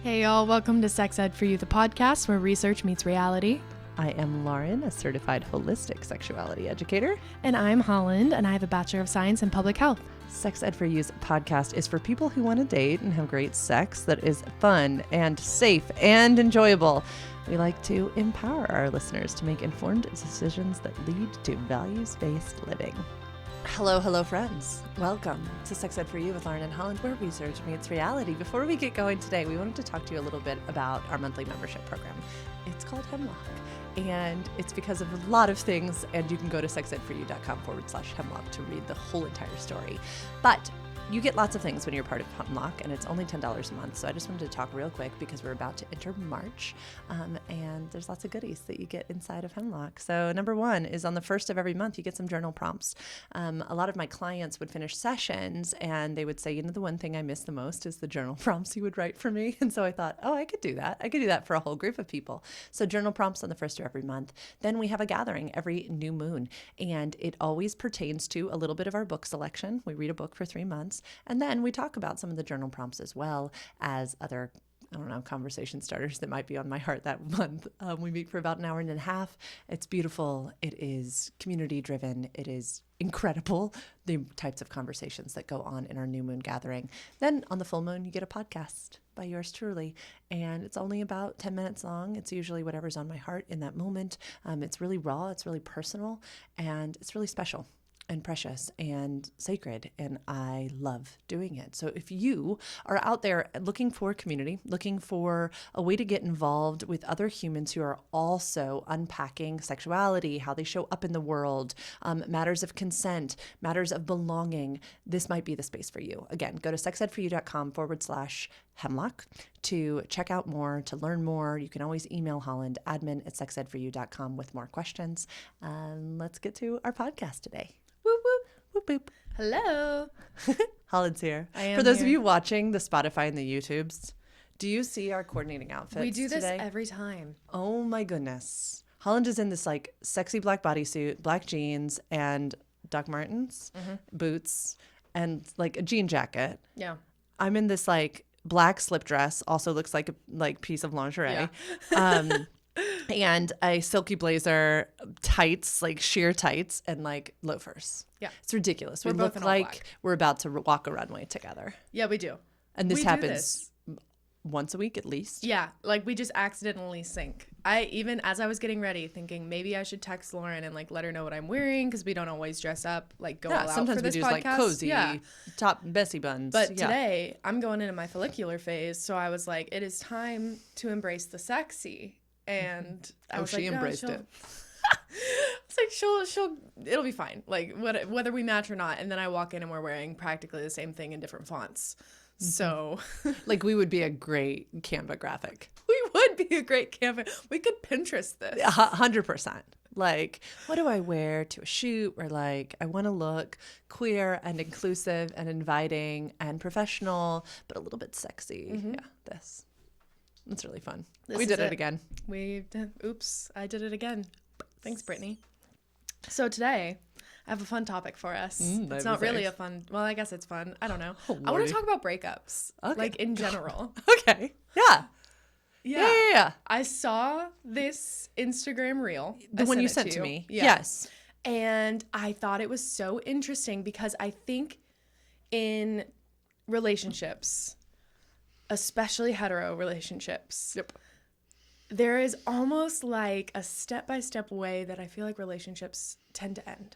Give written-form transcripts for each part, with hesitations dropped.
Hey y'all, welcome to Sex Ed for You, the podcast where research meets reality. I am Lauren, a Certified Holistic Sexuality Educator. And I'm Holland, and I have a Bachelor of Science in Public Health. Sex Ed for You's podcast is for people who want to date and have great sex that is fun and safe and enjoyable. We like to empower our listeners to make informed decisions that lead to values-based living. Hello, friends. Welcome to Sex Ed for You with Lauren and Holland, where research meets reality. Before we get going today, we wanted to talk to you a little bit about our monthly membership program. It's called Hemlock, and it's because of a lot of things, and you can go to sexedforyou.com/Hemlock to read the whole entire story. But you get lots of things when you're part of Hemlock, and it's only $10 a month. So I just wanted to talk real quick because we're about to enter March, and there's lots of goodies that you get inside of Hemlock. So number one is on the first of every month, you get some journal prompts. A lot of my clients would finish sessions and they would say, you know, the one thing I miss the most is the journal prompts you would write for me. And so I thought, oh, I could do that. I could do that for a whole group of people. So journal prompts on the first of every month. Then we have a gathering every new moon, and it always pertains to a little bit of our book selection. We read a book for 3 months. And then we talk about some of the journal prompts as well as other, conversation starters that might be on my heart that month. We meet for about an hour and a half. It's beautiful. It is community driven. It is incredible, the types of conversations that go on in our new moon gathering. Then on the full moon, you get a podcast by yours truly, and it's only about 10 minutes long. It's usually whatever's on my heart in that moment. It's really raw. It's really personal, and it's really special and precious and sacred, and I love doing it. So if you are out there looking for community, looking for a way to get involved with other humans who are also unpacking sexuality, how they show up in the world, matters of consent, matters of belonging, this might be the space for you. Again, go to sexedforyou.com/Hemlock to check out more, to learn more. You can always email Holland, admin@sexedforyou.com with more questions. Let's get to our podcast today. Whoop, whoop, whoop, whoop. Hello. Holland's here. I am For those here. of you watching the Spotify and the YouTubes, do you see our coordinating outfits We do this today? every time. Oh my goodness. Holland is in this like sexy black bodysuit, black jeans, and Doc Martens, boots, and like a jean jacket. Yeah. I'm in this like black slip dress, also looks like a piece of lingerie. Yeah. And a silky blazer, tights, like sheer tights, and like loafers. Yeah. It's ridiculous. We're We both look in all like black. we're about to walk a runway together. Yeah, we do. And this We do happens this. once a week at least. Yeah, like we just accidentally sync. Even as I was getting ready, thinking maybe I should text Lauren and like let her know what I'm wearing, because we don't always dress up, like go all out sometimes for this we do podcast. like cozy, Yeah. top Bessie buns. But yeah. today I'm going into my follicular phase, so I was like, it is time to embrace the sexy. And I was she like, embraced no, it. It's like it'll be fine. Like whether we match or not. And then I walk in and we're wearing practically the same thing in different fonts. So Like we would be a great Canva graphic. we would be a great campaign. We could Pinterest this. 100%. Like, what do I wear to a shoot where like I want to look queer and inclusive and inviting and professional, but a little bit sexy. Yeah, this. It's really fun. This We is did it it. again. Oops, I did it again. Thanks, Brittany. So today, I have a fun topic for us. It's not really a fun, well, I guess it's fun. I don't know. I want Lordy. to talk about breakups, Okay. like in general. Okay. Yeah. Yeah. I saw this Instagram reel. The one you sent sent it to me. Yeah. Yes. And I thought it was so interesting because I think in relationships, especially hetero relationships, there is almost like a step-by-step way that I feel like relationships tend to end.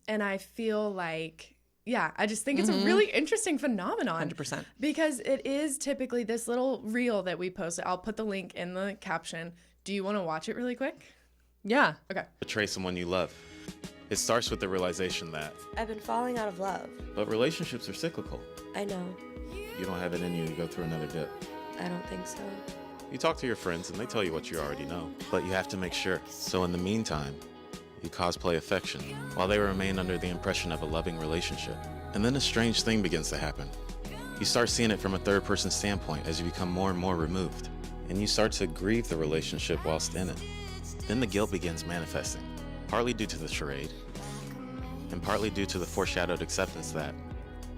And I feel like, I just think it's a really interesting phenomenon. 100%. Because it is typically this little reel that we posted. I'll put the link in the caption. Do you want to watch it really quick? Yeah. Okay. Betray someone you love. It starts with the realization that, I've been falling out of love. but relationships are cyclical. I know. You don't have it in you to go through another dip. I don't think so. You talk to your friends and they tell you what you already know, but you have to make sure. So in the meantime, you cosplay affection while they remain under the impression of a loving relationship. And then a strange thing begins to happen. You start seeing it from a third-person standpoint as you become more and more removed, and you start to grieve the relationship whilst in it. Then the guilt begins manifesting, partly due to the charade, and partly due to the foreshadowed acceptance that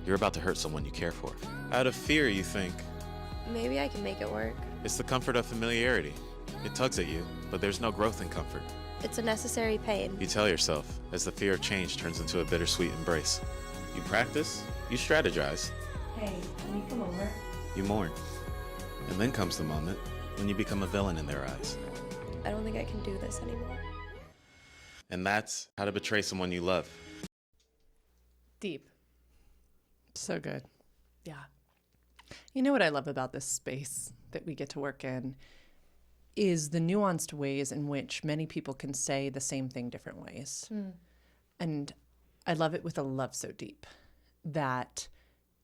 you're about to hurt someone you care for. Out of fear, you think, Maybe I can make it work. It's the comfort of familiarity. It tugs at you, but there's no growth in comfort. It's a necessary pain. You tell yourself as the fear of change turns into a bittersweet embrace. You practice, you strategize, Hey, can you come over? you mourn. And then comes the moment when you become a villain in their eyes. I don't think I can do this anymore. And that's how to betray someone you love. Deep. So good. Yeah. You know what I love about this space that we get to work in is the nuanced ways in which many people can say the same thing different ways. And I love it with a love so deep that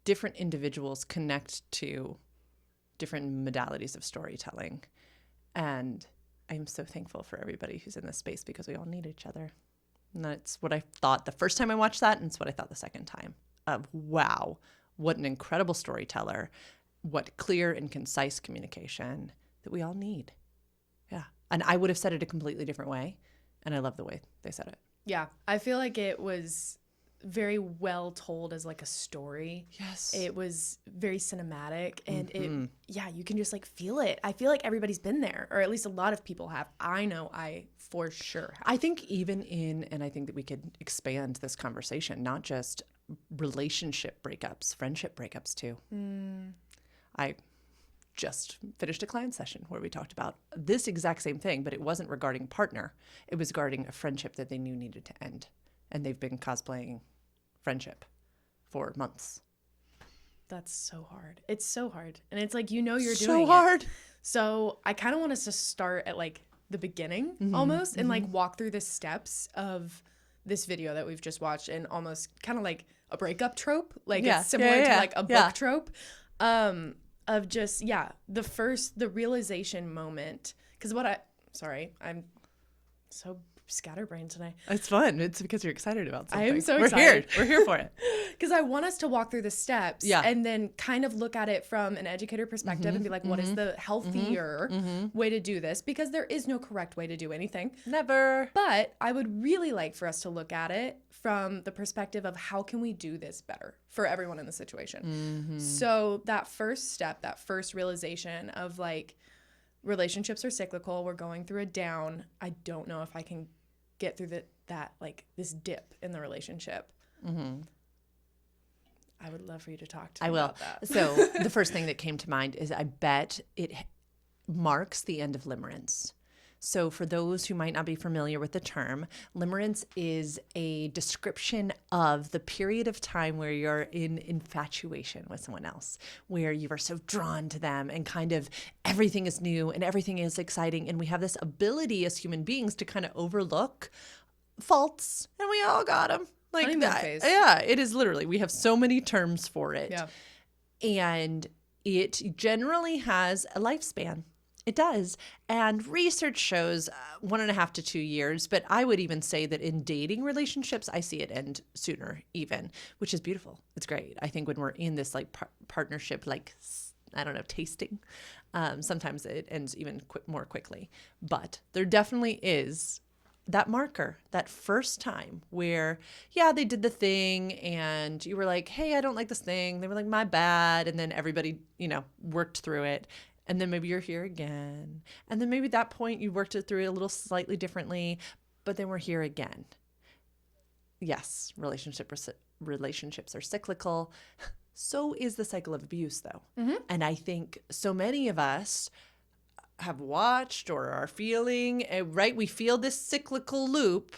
different individuals connect to different modalities of storytelling. And I'm so thankful for everybody who's in this space because we all need each other. And that's what I thought the first time I watched that, and it's what I thought the second time. Wow, what an incredible storyteller. What clear and concise communication that we all need. Yeah. And I would have said it a completely different way. And I love the way they said it. Yeah. I feel like it was very well told as like a story. Yes. It was very cinematic and it, yeah, you can just like feel it. I feel like everybody's been there, or at least a lot of people have. I know I for sure have. I think even and I think that we could expand this conversation, not just relationship breakups, friendship breakups too. I just finished a client session where we talked about this exact same thing, but it wasn't regarding partner. It was regarding a friendship that they knew needed to end. And they've been cosplaying friendship for months. That's so hard. It's so hard. And it's like, you're doing it. So hard. So I kind of want us to start at like the beginning almost and like walk through the steps of this video that we've just watched, and almost kind of like a breakup trope. Like it's similar to like a book trope of just, the realization moment. Because I'm so scatterbrained today. It's fun. It's because you're excited about something. I am so excited. excited. We're here for it. Because I want us to walk through the steps and then kind of look at it from an educator perspective and be like, what is the healthier way to do this? Because there is no correct way to do anything. Never. But I would really like for us to look at it from the perspective of how can we do this better for everyone in the situation. So that first step, that first realization of like, relationships are cyclical. We're going through a down. I don't know if I can get through that like this dip in the relationship. I would love for you to talk to me about that. So the first thing that came to mind is I bet it marks the end of limerence. So for those who might not be familiar with the term, limerence is a description of the period of time where you're in infatuation with someone else, where you are so drawn to them and kind of everything is new and everything is exciting. And we have this ability as human beings to kind of overlook faults, and we all got them. Like Honeymoon that. phase. Yeah, it is literally. We have so many terms for it. Yeah. And it generally has a lifespan. It does. And research shows 1.5 to 2 years. But I would even say that in dating relationships, I see it end sooner even, which is beautiful. It's great. I think when we're in this like partnership, like, I don't know, tasting, sometimes it ends even more quickly. But there definitely is that marker, that first time where, they did the thing and you were like, hey, I don't like this thing. They were like, my bad. And then everybody, worked through it. And then maybe you're here again. And then maybe at that point you worked it through a little slightly differently, but then we're here again. Yes, relationships are cyclical. So is the cycle of abuse, though. And I think so many of us have watched or are feeling, right? We feel this cyclical loop.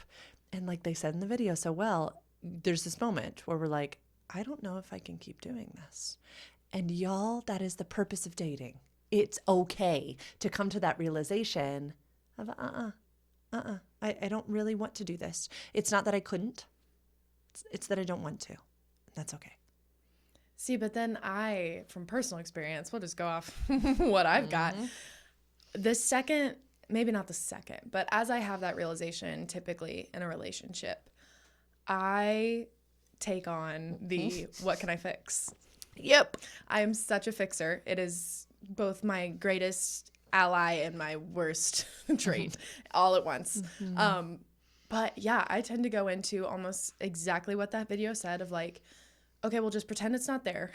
And like they said in the video so well, there's this moment where we're like, I don't know if I can keep doing this. And y'all, that is the purpose of dating. It's okay to come to that realization of, I don't really want to do this. It's not that I couldn't. It's that I don't want to. That's okay. See, but then from personal experience, we'll just go off what I've got. The second, maybe not the second, but as I have that realization, typically in a relationship, I take on the what can I fix? Yep. I am such a fixer. It is both my greatest ally and my worst trait all at once. But yeah, I tend to go into almost exactly what that video said of like, okay, well, just pretend it's not there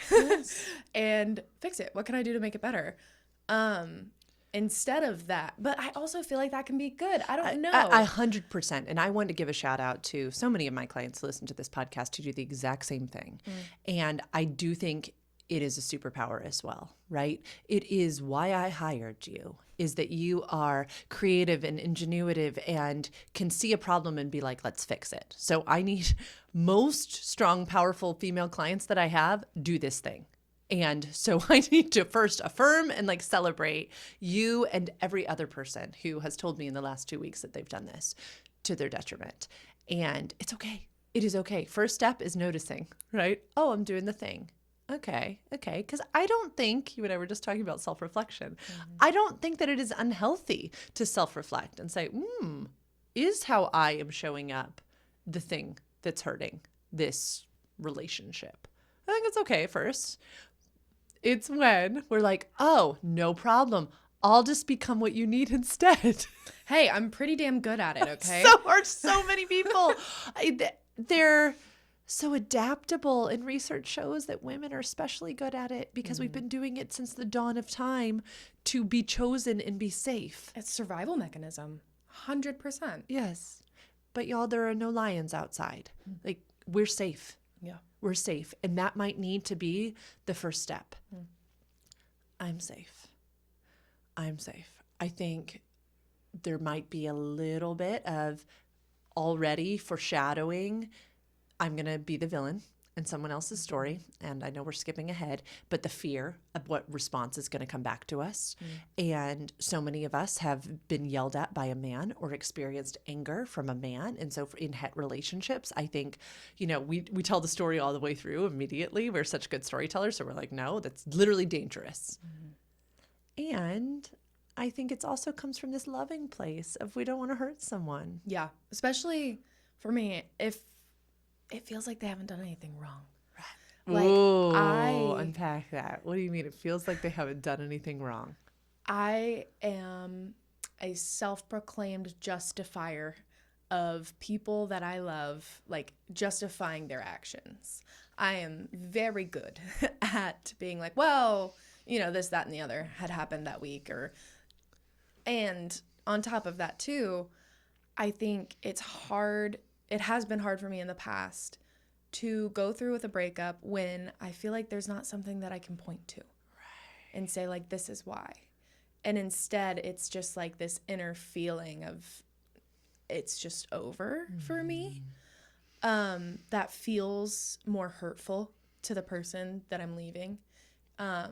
and fix it. What can I do to make it better? Instead of that. But I also feel like that can be good. I don't know. 100%. And I want to give a shout out to so many of my clients who listen to this podcast who do the exact same thing. And I do think it is a superpower as well, right? It is why I hired you, is that you are creative and ingenuitive and can see a problem and be like, let's fix it. So I need most strong, powerful female clients that I have do this thing. And so I need to first affirm and like celebrate you and every other person who has told me in the last 2 weeks that they've done this to their detriment. And it's okay. It is okay. First step is noticing, right? Oh, I'm doing the thing. Okay. Because I don't think, you and I were just talking about self-reflection. I don't think that it is unhealthy to self-reflect and say, is how I am showing up the thing that's hurting this relationship? I think it's okay at first. It's when we're like, oh, no problem. I'll just become what you need instead. Hey, I'm pretty damn good at it, okay? So are so many people. They're so adaptable, and research shows that women are especially good at it because we've been doing it since the dawn of time to be chosen and be safe. It's survival mechanism, 100%. Yes. But y'all, there are no lions outside. Like, we're safe. Yeah. We're safe. And that might need to be the first step. I'm safe. I'm safe. I think there might be a little bit of already foreshadowing. I'm going to be the villain in someone else's story. And I know we're skipping ahead, but the fear of what response is going to come back to us. And so many of us have been yelled at by a man or experienced anger from a man. And so in het relationships, I think, we tell the story all the way through immediately. We're such good storytellers. So we're like, no, that's literally dangerous. And I think it also comes from this loving place of we don't want to hurt someone. Yeah. Especially for me, if it feels like they haven't done anything wrong. Like, Ooh, unpack that. What do you mean? It feels like they haven't done anything wrong. I am a self-proclaimed justifier of people that I love, like justifying their actions. I am very good at being like, well, this, that, and the other had happened that week. And on top of that too, I think it's hard. It has been hard for me in the past to go through with a breakup when I feel like there's not something that I can point to and say like, this is why. And instead it's just like this inner feeling of it's just over for me. That feels more hurtful to the person that I'm leaving. I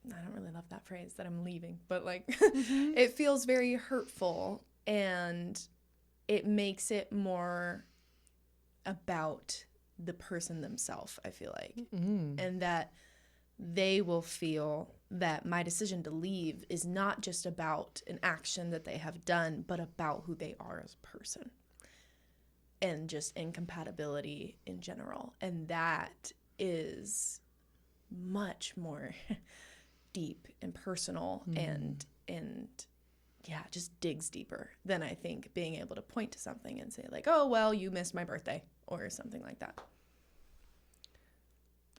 don't really love that phrase that I'm leaving, but like it feels very hurtful, and it makes it more about the person themselves, I feel like. And that they will feel that my decision to leave is not just about an action that they have done, but about who they are as a person and just incompatibility in general. And that is much more deep and personal and yeah, just digs deeper than I think being able to point to something and say like, oh, well, you missed my birthday or something like that.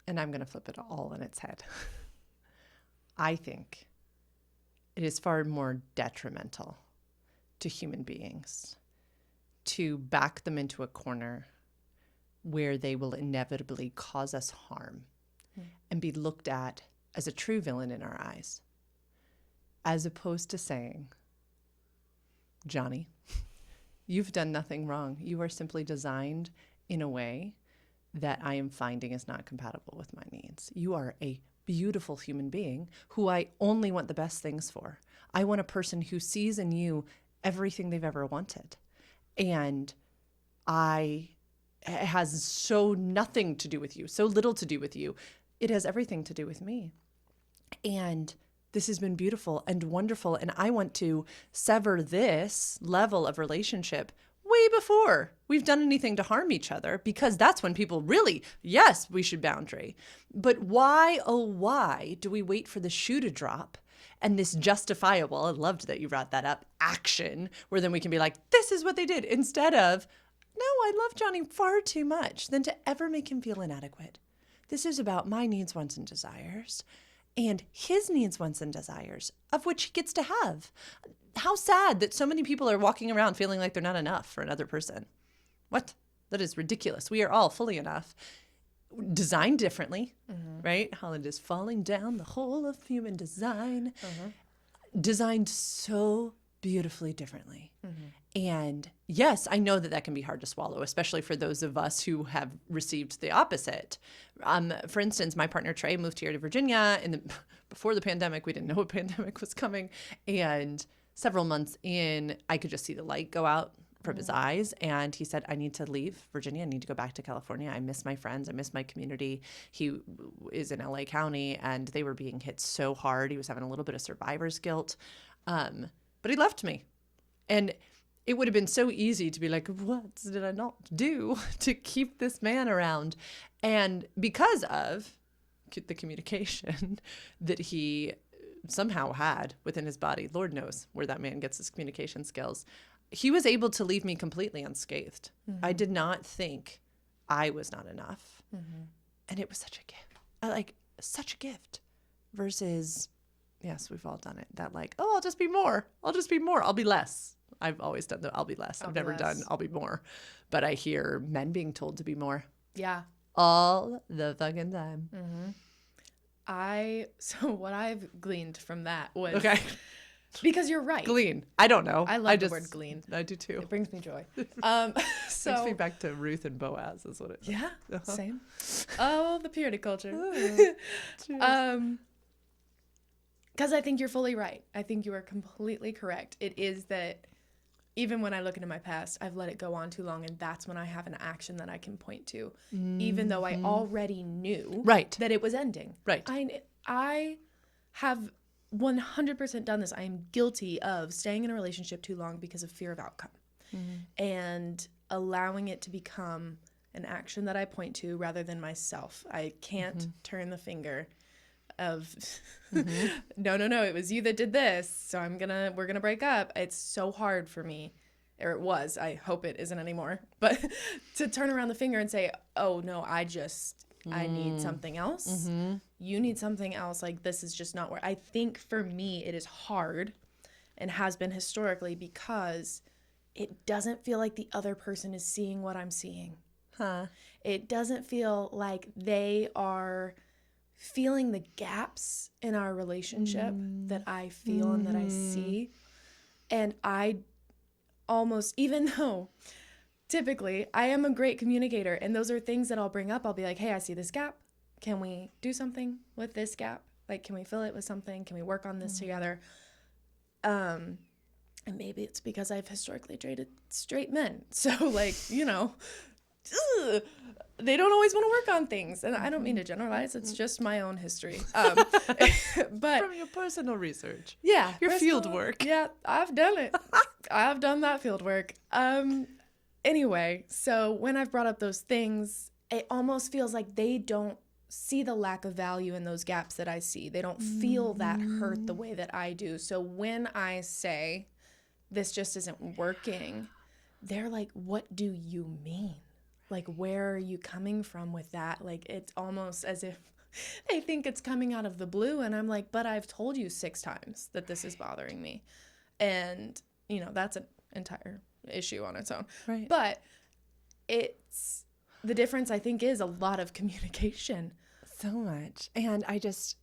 And I'm going to flip it all on its head. I think it is far more detrimental to human beings to back them into a corner where they will inevitably cause us harm and be looked at as a true villain in our eyes, as opposed to saying, Johnny, you've done nothing wrong. You are simply designed in a way that I am finding is not compatible with my needs. You are a beautiful human being who I only want the best things for. I want a person who sees in you everything they've ever wanted. And it has so nothing to do with you, so little to do with you. It has everything to do with me. And this has been beautiful and wonderful. And I want to sever this level of relationship way before we've done anything to harm each other, because that's when people really, yes, we should boundary. But why, oh, why do we wait for the shoe to drop and this justifiable, I loved that you brought that up, action, where then we can be like, this is what they did, instead of, no, I love Johnny far too much than to ever make him feel inadequate, This is about my needs, wants, and desires, and his needs, wants, and desires, of which he gets to have. How sad that so many people are walking around feeling like they're not enough for another person. What? That is ridiculous. We are all fully enough, designed differently, right? How it is falling down the whole of human design, designed so beautifully differently. And yes, I know that can be hard to swallow, especially for those of us who have received the opposite. For instance, my partner Trey moved here to Virginia before the pandemic. We didn't know a pandemic was coming. And several months in, I could just see the light go out from his eyes. And he said, I need to leave Virginia. I need to go back to California. I miss my friends. I miss my community. He is in LA County and they were being hit so hard. He was having a little bit of survivor's guilt. But he left me. And it would have been so easy to be like, what did I not do to keep this man around? And because of the communication that he somehow had within his body, Lord knows where that man gets his communication skills, he was able to leave me completely unscathed. I did not think I was not enough. And it was such a gift. Such a gift versus, yes, we've all done it. That like, oh, I'll just be more. I'll be less. I've always done the I'll be less. I've never done I'll be more. But I hear men being told to be more. Yeah. All the fucking time. So what I've gleaned from that was... Okay. Because you're right. Glean. I don't know. I love the word glean. I do too. It brings me joy. Brings me back to Ruth and Boaz is what it is. Yeah, same. Oh, the purity culture. Because I think you're fully right. I think you are completely correct. It is that even when I look into my past, I've let it go on too long, and that's when I have an action that I can point to, even though I already knew that it was ending. Right. I have 100% done this. I am guilty of staying in a relationship too long because of fear of outcome and allowing it to become an action that I point to rather than myself. I can't turn the finger of no, it was you that did this, so we're gonna break up. It's so hard for me, or it was, I hope it isn't anymore, but to turn around the finger and say, oh no, I need something else. You need something else. Like, this is just not where I think for me it is hard and has been historically because it doesn't feel like the other person is seeing what I'm seeing. It doesn't feel like they are feeling the gaps in our relationship that I feel and that I see. And I almost, even though typically I am a great communicator and those are things that I'll bring up, I'll be like, hey, I see this gap. Can we do something with this gap? Like, can we fill it with something? Can we work on this together? And maybe it's because I've historically dated straight men. So like, they don't always want to work on things. And I don't mean to generalize. It's just my own history. But from your personal research. Yeah. Your field work. Yeah, I've done it. I've done that field work. Anyway, so when I've brought up those things, it almost feels like they don't see the lack of value in those gaps that I see. They don't feel that hurt the way that I do. So when I say, this just isn't working, they're like, what do you mean? Like, where are you coming from with that? Like, it's almost as if they think it's coming out of the blue. And I'm like, but I've told you 6 times that this is bothering me. And, that's an entire issue on its own. Right. But it's, the difference, I think, is a lot of communication. So much. And I just,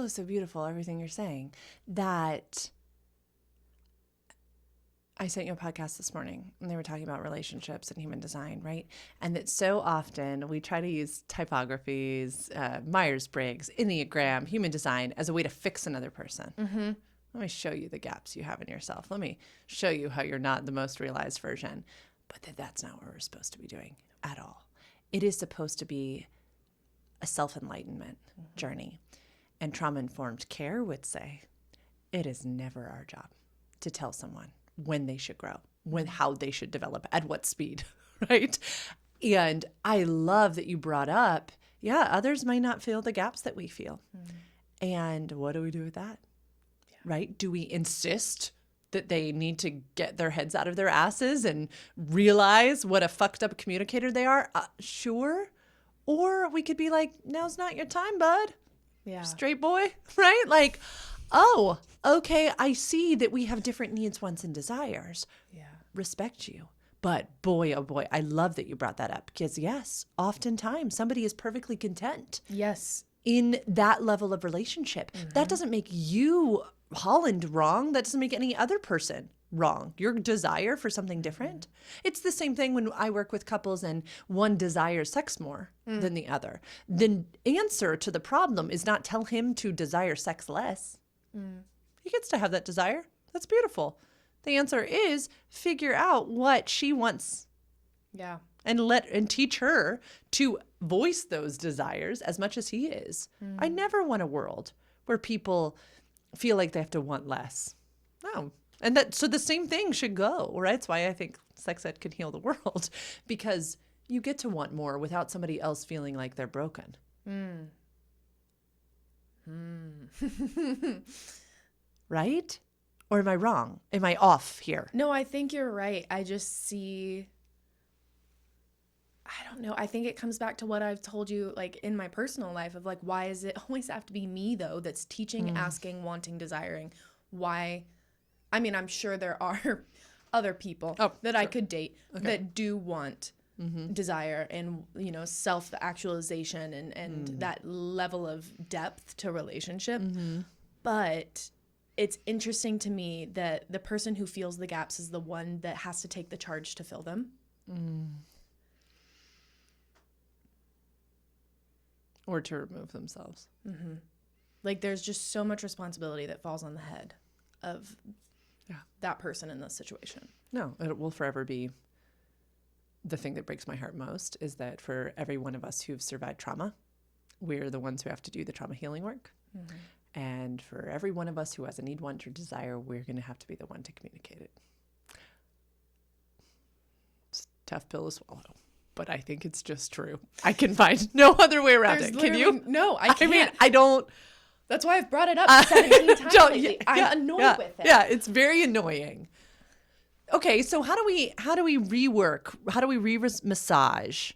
so beautiful, everything you're saying. That I sent you a podcast this morning and they were talking about relationships and human design, right? And that so often we try to use typographies, Myers-Briggs, Enneagram, human design as a way to fix another person. Let me show you the gaps you have in yourself. Let me show you how you're not the most realized version. But that's not what we're supposed to be doing at all. It is supposed to be a self-enlightenment journey. And trauma-informed care would say, it is never our job to tell someone when they should grow, how they should develop, at what speed, right? And I love that you brought up, others might not feel the gaps that we feel. And what do we do with that? Right? Do we insist that they need to get their heads out of their asses and realize what a fucked up communicator they are? Sure. Or we could be like, now's not your time, bud. Yeah. Straight boy, right? Like, oh, okay, I see that we have different needs, wants, and desires. Yeah. Respect you. But boy, oh boy, I love that you brought that up because yes, oftentimes somebody is perfectly content Yes. in that level of relationship. That doesn't make you, Holland, wrong. That doesn't make any other person wrong. Your desire for something different. It's the same thing when I work with couples and one desires sex more than the other. The answer to the problem is not tell him to desire sex less. He gets to have that desire. That's beautiful. The answer is figure out what she wants Yeah. and teach her to voice those desires as much as he is. I never want a world where people feel like they have to want less. No. And so the same thing should go, right? That's why I think sex ed can heal the world, because you get to want more without somebody else feeling like they're broken. Right? Or am I wrong? Am I off here? No, I think you're right. I just see, I don't know. I think it comes back to what I've told you, like in my personal life, of like, why does it always have to be me though that's teaching, asking, wanting, desiring? Why? I mean, I'm sure there are other people that I could date that do want desire and, you know, self-actualization and that level of depth to relationship. But it's interesting to me that the person who feels the gaps is the one that has to take the charge to fill them. Or to remove themselves. Like there's just so much responsibility that falls on the head of that person in this situation. No, it will forever be the thing that breaks my heart most is that for every one of us who've survived trauma, we're the ones who have to do the trauma healing work. And for every one of us who has a need, want, or desire, we're going to have to be the one to communicate it. It's a tough pill to swallow, but I think it's just true. I can find no other way around it. Can you? No, I can't. I mean, I don't. That's why I've brought it up 17 times lately. I'm annoyed with it. Yeah, it's very annoying. Okay, so how do we rework? How do we massage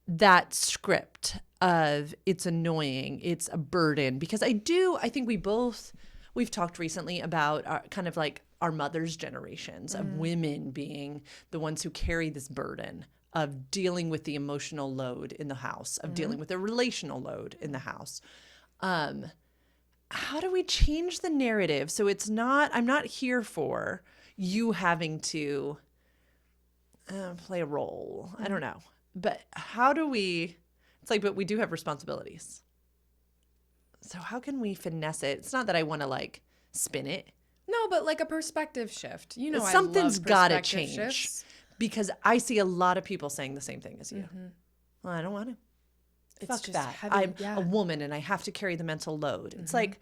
that script of it's annoying, it's a burden? Because I think we've talked recently about kind of like our mothers' generations of women being the ones who carry this burden of dealing with the emotional load in the house, of dealing with the relational load in the house. How do we change the narrative so it's not, I'm not here for you having to play a role. I don't know. But how do we, it's like, but we do have responsibilities. So how can we finesse it? It's not that I want to like spin it. No, but like a perspective shift. You know, something's got to change because I see a lot of people saying the same thing as you. Well, I don't want to. Fuck just that. heavy, I'm a woman and I have to carry the mental load. It's like,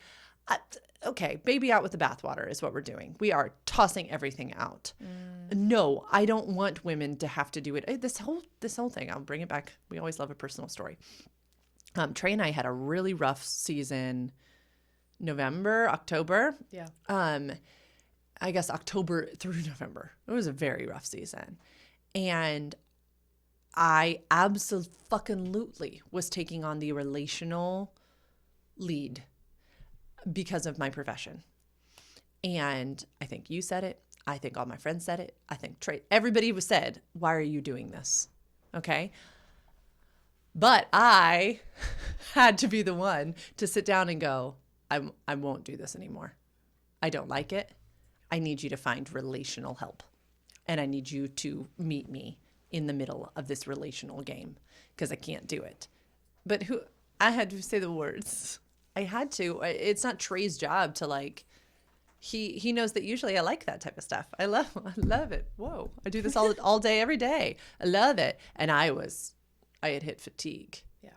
okay, baby out with the bathwater is what we're doing. We are tossing everything out. No, I don't want women to have to do it. This whole thing, I'll bring it back. We always love a personal story. Trey and I had a really rough season, November, October. Yeah. I guess October through November. It was a very rough season. And I absolutely was taking on the relational lead because of my profession. And I think you said it. I think all my friends said it. I think everybody was said, why are you doing this? Okay. But I had to be the one to sit down and go, I won't do this anymore. I don't like it. I need you to find relational help. And I need you to meet me in the middle of this relational game because I can't do it. But I had to say the words. I had to. It's not Trey's job to like, he knows that usually I like that type of stuff. I love it. Whoa. I do this all day, every day. I love it. And I had hit fatigue. Yeah.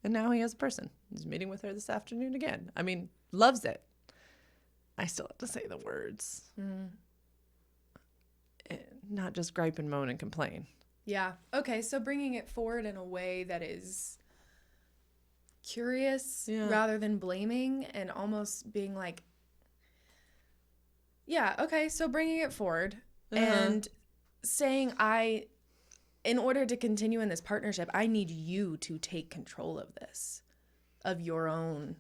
And now he has a person. He's meeting with her this afternoon again. I mean, loves it. I still have to say the words. Not just gripe and moan and complain. Yeah. Okay. So bringing it forward in a way that is curious rather than blaming and almost being like, yeah, okay. So bringing it forward and saying, I in order to continue in this partnership, I need you to take control of this, of your own,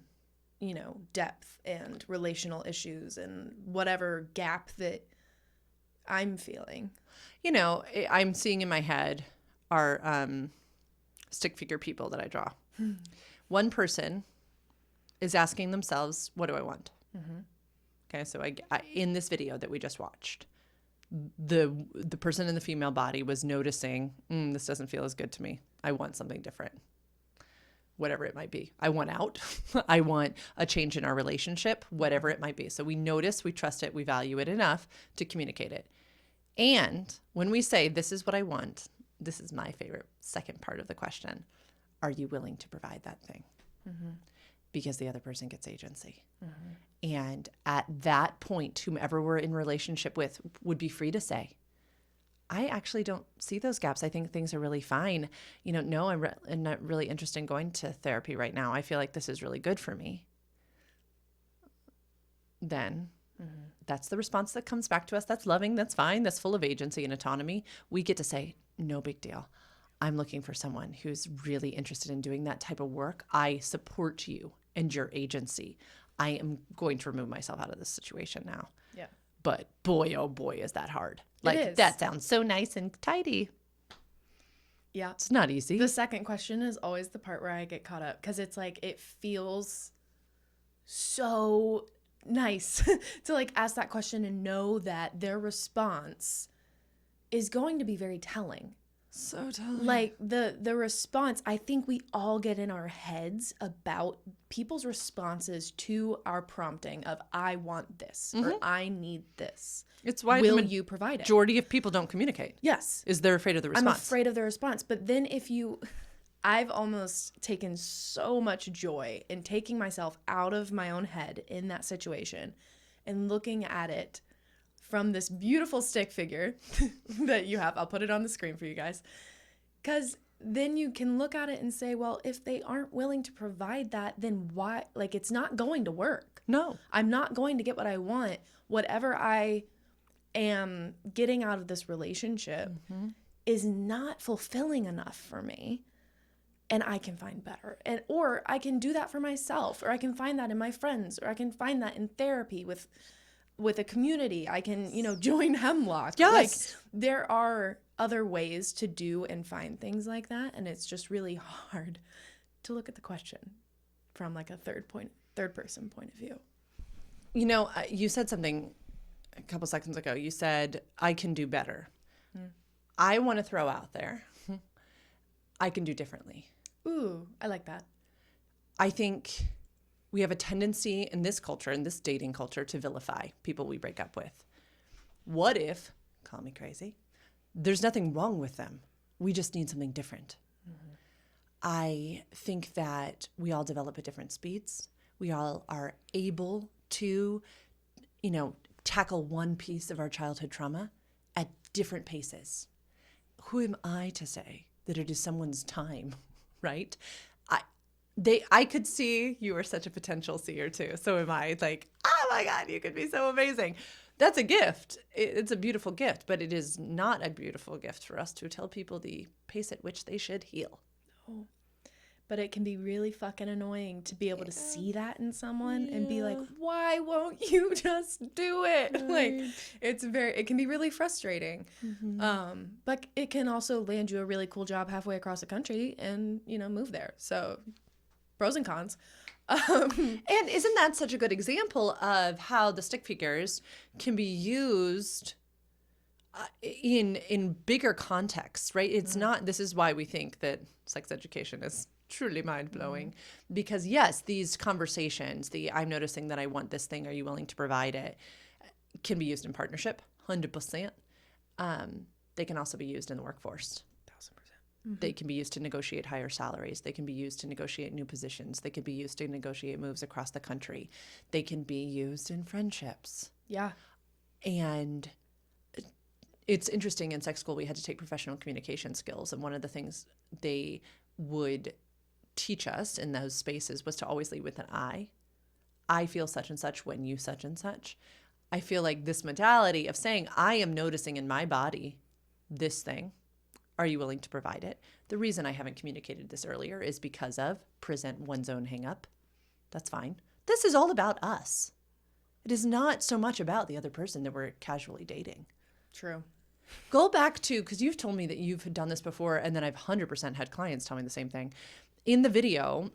depth and relational issues and whatever gap that I'm feeling. I'm seeing in my head our stick figure people that I draw. One person is asking themselves, what do I want? Mm-hmm. Okay, so I, in this video that we just watched, the person in the female body was noticing, this doesn't feel as good to me. I want something different. Whatever it might be. I want out. I want a change in our relationship, whatever it might be. So we notice, we trust it, we value it enough to communicate it. And when we say, this is what I want, this is my favorite second part of the question. Are you willing to provide that thing? Mm-hmm. Because the other person gets agency. Mm-hmm. And at that point, whomever we're in relationship with would be free to say, I actually don't see those gaps. I think things are really fine. No, I'm not really interested in going to therapy right now. I feel like this is really good for me. Then that's the response that comes back to us. That's loving. That's fine. That's full of agency and autonomy. We get to say, no big deal. I'm looking for someone who's really interested in doing that type of work. I support you and your agency. I am going to remove myself out of this situation now. Yeah. But boy, oh boy, is that hard. Like, that sounds so nice and tidy. Yeah. It's not easy. The second question is always the part where I get caught up because it's like, it feels so nice to like ask that question and know that their response is going to be very telling. So telling. Like the response, I think we all get in our heads about people's responses to our prompting of I want this or I need this. It's why will you provide it? Majority of people don't communicate. Yes. Is they're afraid of the response. I'm afraid of the response. But then I've almost taken so much joy in taking myself out of my own head in that situation and looking at it from this beautiful stick figure that you have. I'll put it on the screen for you guys. Because then you can look at it and say, well, if they aren't willing to provide that, then why? Like, it's not going to work. No. I'm not going to get what I want. Whatever I am getting out of this relationship is not fulfilling enough for me. And I can find better. Or I can do that for myself. Or I can find that in my friends. Or I can find that in therapy with a community. I can, join Hemlock. Yes. Like, there are other ways to do and find things like that. And it's just really hard to look at the question from like a third person point of view. You said something a couple seconds ago. You said, I can do better. I want to throw out there, I can do differently. Ooh, I like that. I think we have a tendency in this culture, in this dating culture, to vilify people we break up with. What if, call me crazy, there's nothing wrong with them. We just need something different. I think that we all develop at different speeds. We all are able to, tackle one piece of our childhood trauma at different paces. Who am I to say that it is someone's time, right? I could see you are such a potential seer too. So am I. It's like, oh my God, you could be so amazing. That's a gift. It's a beautiful gift, but it is not a beautiful gift for us to tell people the pace at which they should heal. No. But it can be really fucking annoying to be able to see that in someone and be like, why won't you just do it? Right. Like, it can be really frustrating. But it can also land you a really cool job halfway across the country and, move there. So pros and cons. And isn't that such a good example of how the stick figures can be used in bigger contexts, right? It's not, this is why we think that sex education is truly mind-blowing, because yes, these conversations, I'm noticing that I want this thing, are you willing to provide it, can be used in partnership, 100%. They can also be used in the workforce. 1000%. They can be used to negotiate higher salaries. They can be used to negotiate new positions. They can be used to negotiate moves across the country. They can be used in friendships. Yeah. And it's interesting, in sex school we had to take professional communication skills, and one of the things they would teach us in those spaces was to always lead with an I feel such and such when you such and such. I feel like this modality of saying I am noticing in my body this thing, Are you willing to provide it? The reason I haven't communicated this earlier is because of present one's own hang up. That's fine. This is all about us. It is not so much about the other person that we're casually dating. True. Go back to, because you've told me that you've done this before, and then I've 100% had clients tell me the same thing. In the video,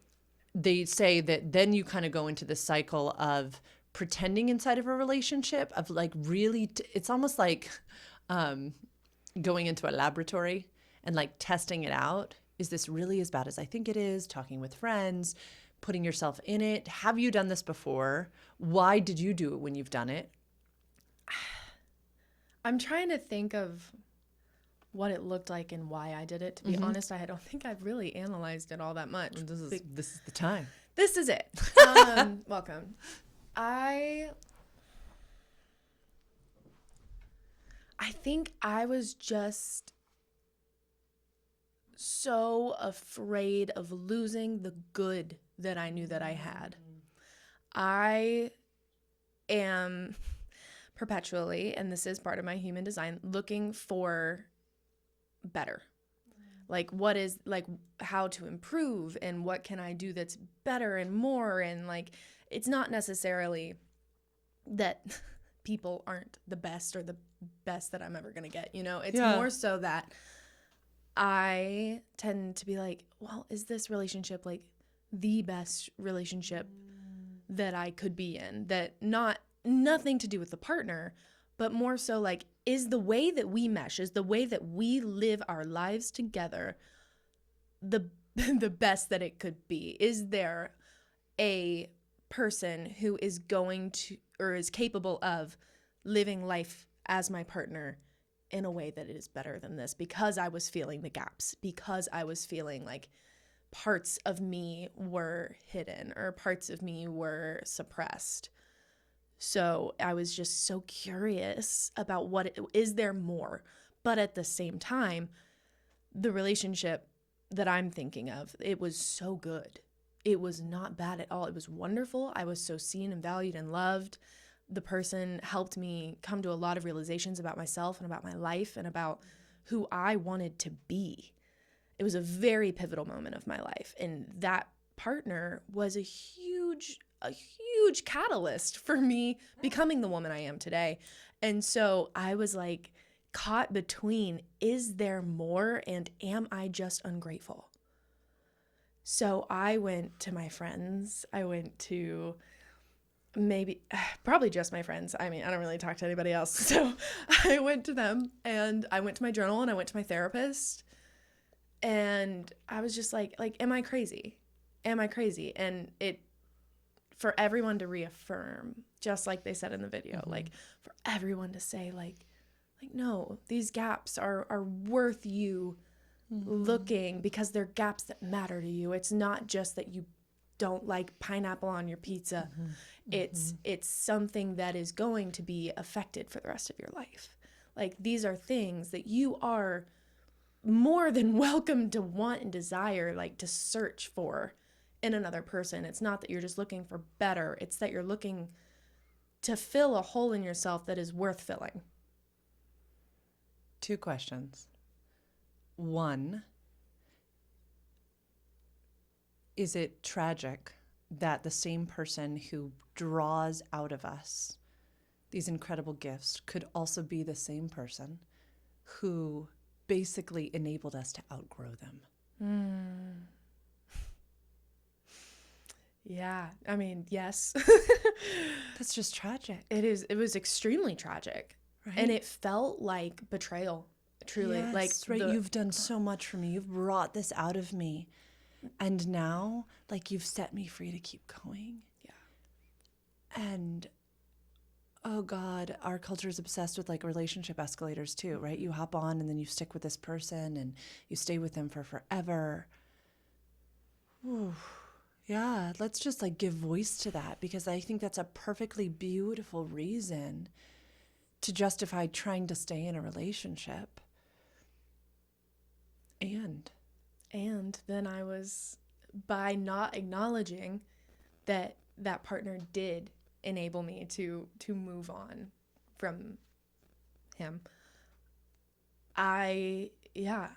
they say that then you kind of go into the cycle of pretending inside of a relationship, of like really, it's almost like going into a laboratory and like testing it out. Is this really as bad as I think it is? Talking with friends, putting yourself in it. Have you done this before? Why did you do it when you've done it? I'm trying to think of what it looked like and why I did it. To be honest, I don't think I've really analyzed it all that much. This is the time. This is it. Welcome. I think I was just so afraid of losing the good that I knew that I had. I am perpetually, and this is part of my human design, looking for better. Like what is, like how to improve and what can I do that's better and more, and like it's not necessarily that people aren't the best or the best that I'm ever going to get, you know? It's more so that I tend to be like, well, is this relationship like the best relationship that I could be in? That nothing to do with the partner, but more so like, is the way that we mesh, is the way that we live our lives together the best that it could be? Is there a person who is going to, or is capable of living life as my partner in a way that it is better than this? Because I was feeling the gaps, because I was feeling like parts of me were hidden or parts of me were suppressed. So I was just so curious about is there more? But at the same time, the relationship that I'm thinking of, it was so good. It was not bad at all. It was wonderful. I was so seen and valued and loved. The person helped me come to a lot of realizations about myself and about my life and about who I wanted to be. It was a very pivotal moment of my life. And that partner was a huge catalyst for me becoming the woman I am today. And so I was like caught between, is there more and am I just ungrateful? So I went to my friends. I went to probably just my friends. I mean, I don't really talk to anybody else. So I went to them and I went to my journal and I went to my therapist. And I was just like, am I crazy? Am I crazy? And for everyone to reaffirm, just like they said in the video, like for everyone to say like, no, these gaps are worth you looking, because they're gaps that matter to you. It's not just that you don't like pineapple on your pizza. It's something that is going to be affected for the rest of your life. Like these are things that you are more than welcome to want and desire, like to search for in another person. It's not that you're just looking for better. It's that you're looking to fill a hole in yourself that is worth filling. 2 questions. 1, is it tragic that the same person who draws out of us these incredible gifts could also be the same person who basically enabled us to outgrow them? Yeah, I mean, yes. That's just tragic. It was extremely tragic. Right? And it felt like betrayal, truly. Yes, like right. You've done so much for me. You've brought this out of me. And now, like, you've set me free to keep going. Yeah. And, oh God, our culture is obsessed with like relationship escalators too, right? You hop on and then you stick with this person and you stay with them for forever. Ooh. Yeah, let's just like give voice to that, because I think that's a perfectly beautiful reason to justify trying to stay in a relationship. And then I was, by not acknowledging that that partner did enable me to move on from him, I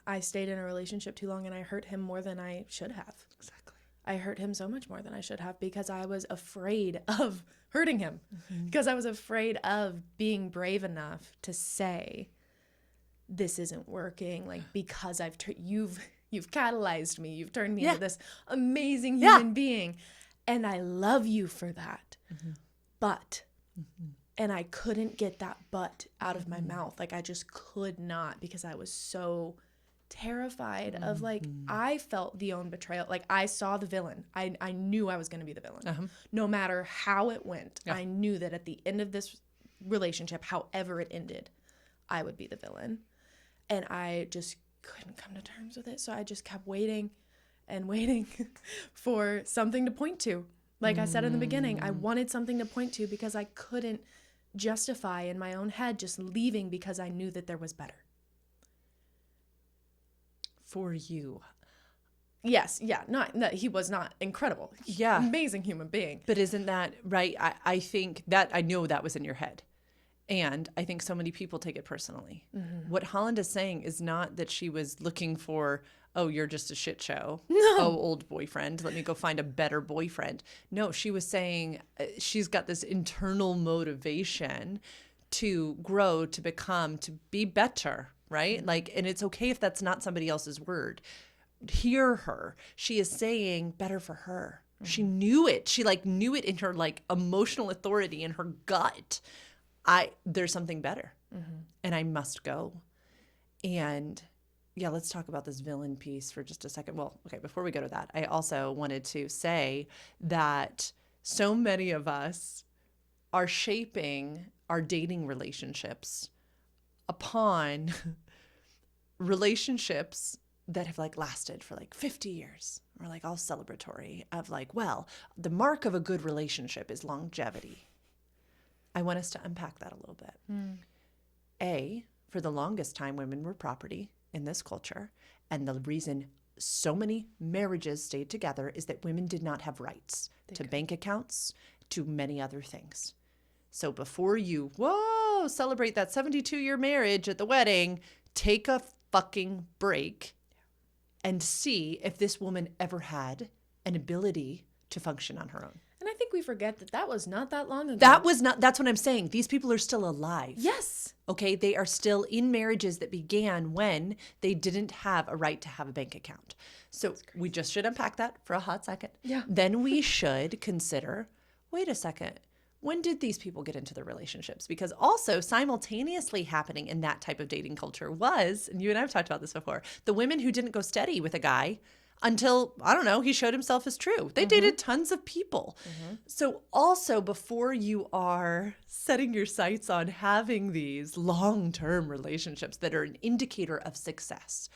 I stayed in a relationship too long and I hurt him more than I should have. Exactly. I hurt him so much more than I should have because I was afraid of hurting him. Because I was afraid of being brave enough to say, this isn't working. Like, because you've catalyzed me. You've turned me into this amazing human being. And I love you for that. But, and I couldn't get that but out of my mouth. Like, I just could not, because I was so terrified of, like, I felt the own betrayal. Like, I saw the villain. I knew I was going to be the villain. No matter how it went, I knew that at the end of this relationship, however it ended, I would be the villain. And I just couldn't come to terms with it. So I just kept waiting and waiting for something to point to. Like I said in the beginning, I wanted something to point to because I couldn't justify in my own head just leaving because I knew that there was better. For you. Yes, yeah, he was not incredible. Yeah. Amazing human being. But isn't that right? I think that, I know that was in your head. And I think so many people take it personally. What Holland is saying is not that she was looking for, oh, you're just a shit show. No. Oh, old boyfriend. Let me go find a better boyfriend. No, she was saying she's got this internal motivation to grow, to become, to be better, right? Like, and it's okay if that's not somebody else's word. Hear her. She is saying better for her. She knew it. She knew it in her emotional authority, in her gut. There's something better, and I must go. And yeah, let's talk about this villain piece for just a second. Well, okay, before we go to that, I also wanted to say that so many of us are shaping our dating relationships upon relationships that have lasted for 50 years, or all celebratory of well, the mark of a good relationship is longevity. I want us to unpack that a little bit. For the longest time, women were property in this culture. And the reason so many marriages stayed together is that women did not have rights to bank accounts, to many other things. So before you, celebrate that 72-year marriage at the wedding, take a fucking break and see if this woman ever had an ability to function on her own. And I think we forget that was not that long ago. That's what I'm saying. These people are still alive. Yes. Okay. They are still in marriages that began when they didn't have a right to have a bank account. So we just should unpack that for a hot second. Yeah. Then we should consider, wait a second, when did these people get into their relationships? Because also simultaneously happening in that type of dating culture was, and you and I have talked about this before, the women who didn't go steady with a guy until, I don't know, he showed himself as true. They dated tons of people. So also, before you are setting your sights on having these long-term relationships that are an indicator of success,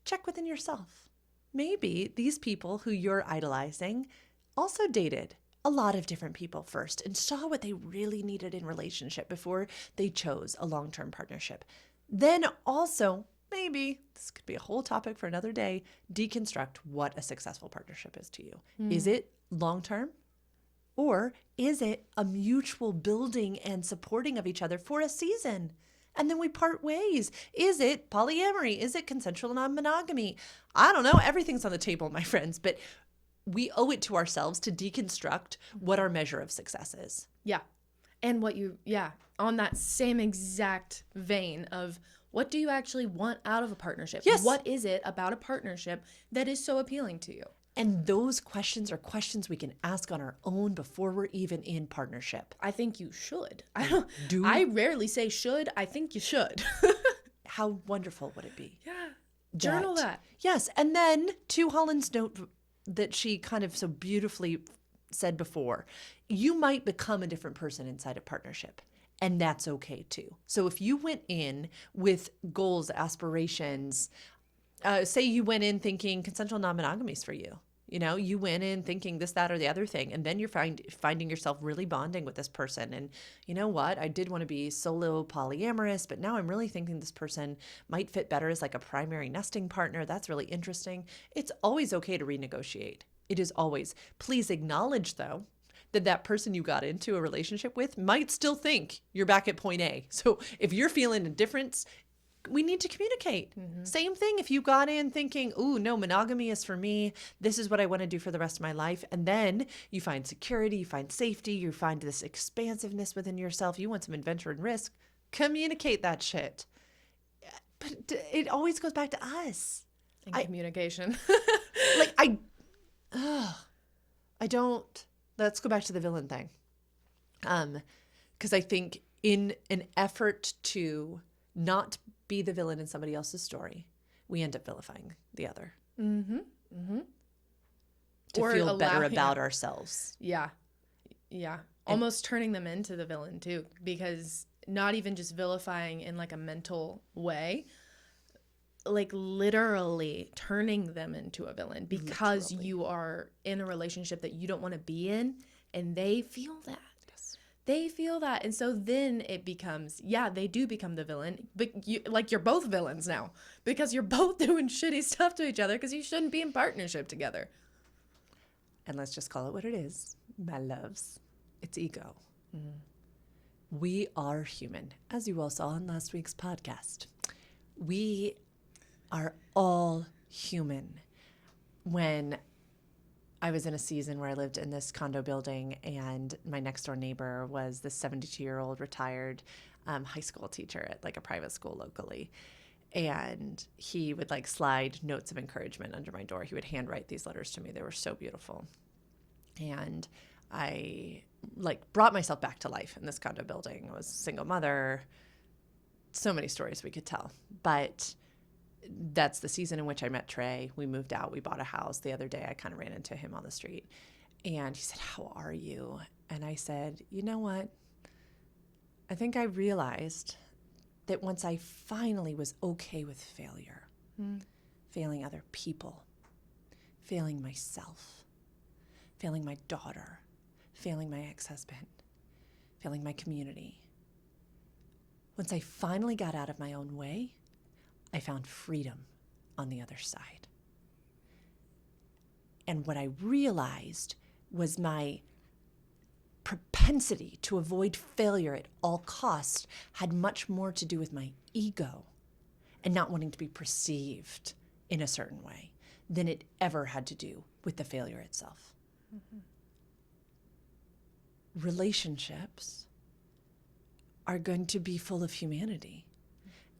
check within yourself. Maybe these people who you're idolizing also dated a lot of different people first and saw what they really needed in relationship before they chose a long-term partnership. Then also, maybe, this could be a whole topic for another day, deconstruct what a successful partnership is to you. Is it long-term? Or is it a mutual building and supporting of each other for a season? And then we part ways. Is it polyamory? Is it consensual non-monogamy? I don't know. Everything's on the table, my friends. But we owe it to ourselves to deconstruct what our measure of success is. Yeah. And on that same exact vein of, what do you actually want out of a partnership? Yes. What is it about a partnership that is so appealing to you? And those questions are questions we can ask on our own before we're even in partnership. I think you should. I rarely say should. I think you should. How wonderful would it be? Yeah. Journal that. Yes. And then to Holland's note that she kind of so beautifully said before, you might become a different person inside a partnership. And that's okay too. So if you went in with goals, aspirations, say you went in thinking consensual non-monogamy is for you. You know, you went in thinking this, that, or the other thing, and then you're finding yourself really bonding with this person. And you know what? I did want to be solo polyamorous, but now I'm really thinking this person might fit better as a primary nesting partner. That's really interesting. It's always okay to renegotiate. It is always. Please acknowledge, though, that person you got into a relationship with might still think you're back at point A. So if you're feeling a difference, we need to communicate. Same thing if you got in thinking, ooh, no, monogamy is for me. This is what I want to do for the rest of my life. And then you find security, you find safety, you find this expansiveness within yourself. You want some adventure and risk. Communicate that shit. But it always goes back to us. And communication. Like, I don't, let's go back to the villain thing. Because I think in an effort to not be the villain in somebody else's story, we end up vilifying the other. To Or feel better allowing- about ourselves. Yeah. Yeah. Almost turning them into the villain too, because not even just vilifying in like a mental way, like literally turning them into a villain because you are in a relationship that you don't want to be in, and they feel that. They feel that. And so then it becomes, yeah, they do become the villain, but you're both villains now because you're both doing shitty stuff to each other because you shouldn't be in partnership together. And let's just call it what it is, my loves. It's ego. We are human, as you all saw in last week's podcast. We are all human. When I was in a season where I lived in this condo building, and my next door neighbor was this 72-year-old retired high school teacher at like a private school locally. And he would like slide notes of encouragement under my door. He would handwrite these letters to me. They were so beautiful. And I like brought myself back to life in this condo building. I was a single mother. So many stories we could tell. But that's the season in which I met Trey. We moved out. We bought a house. The other day, I kind of ran into him on the street. And he said, "How are you?" And I said, "You know what? I think I realized that once I finally was okay with failure, failing other people, failing myself, failing my daughter, failing my ex-husband, failing my community. Once I finally got out of my own way, I found freedom on the other side. And what I realized was my propensity to avoid failure at all costs had much more to do with my ego and not wanting to be perceived in a certain way than it ever had to do with the failure itself." Relationships are going to be full of humanity,